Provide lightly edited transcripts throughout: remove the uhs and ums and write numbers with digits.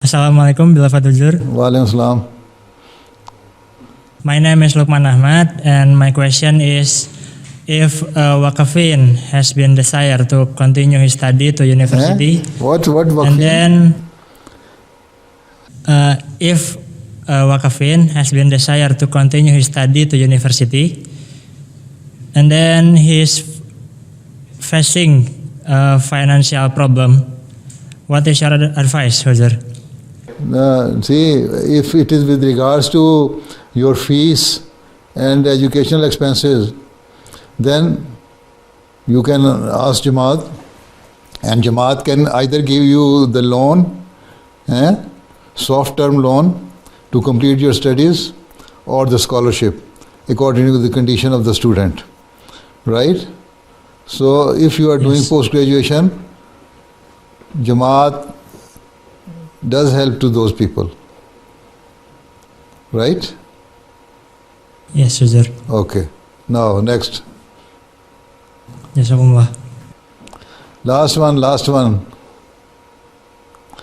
Assalamualaikum Bila Fadujur. Waalaikumsalam. My name is Lukman Ahmad and my question is if Wakafin has been desired to continue his study to university What and Wakfi? then if Wakafin has been desired to continue his study to university and then he's facing a financial problem, what is your advice, Huzur? See, if it is with regards to your fees and educational expenses, then you can ask Jamaat, and Jamaat can either give you the loan, soft term loan to complete your studies, or the scholarship according to the condition of the student, right? So if you are doing Yes. post graduation, Jamaat does help to those people, right? Yes, Huzur. Okay. Now next, Jazakumullah. last one.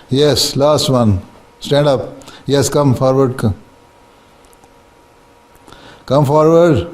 Yes, last one. Stand up. Yes, come forward. Come forward.